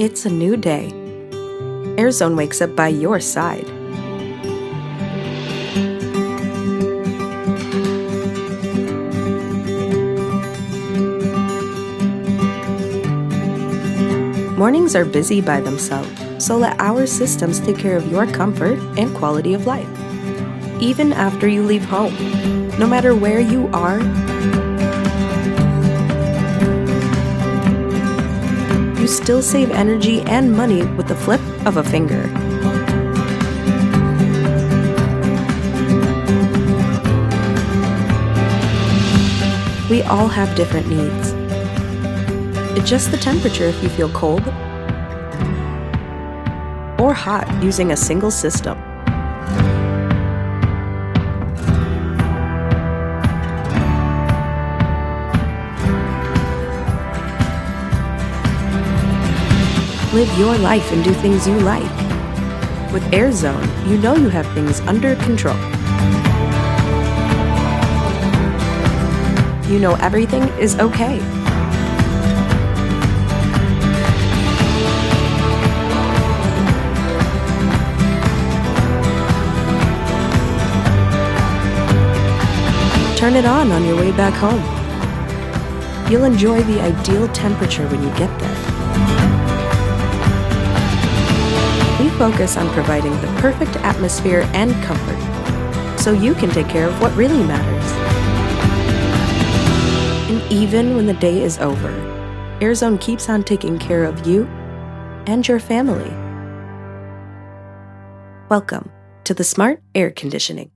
It's a new day. Airzone wakes up by your side. Mornings are busy by themselves, so let our systems take care of your comfort and quality of life. Even after you leave home, no matter where you are, you still save energy and money with the flip of a finger. We all have different needs. Adjust the temperature if you feel cold or hot using a single system. Live your life and do things you like. With Airzone, you know you have things under control. You know everything is okay. Turn it on your way back home. You'll enjoy the ideal temperature when you get there. We focus on providing the perfect atmosphere and comfort, so you can take care of what really matters. And even when the day is over, Airzone keeps on taking care of you and your family. Welcome to the Smart Air Conditioning.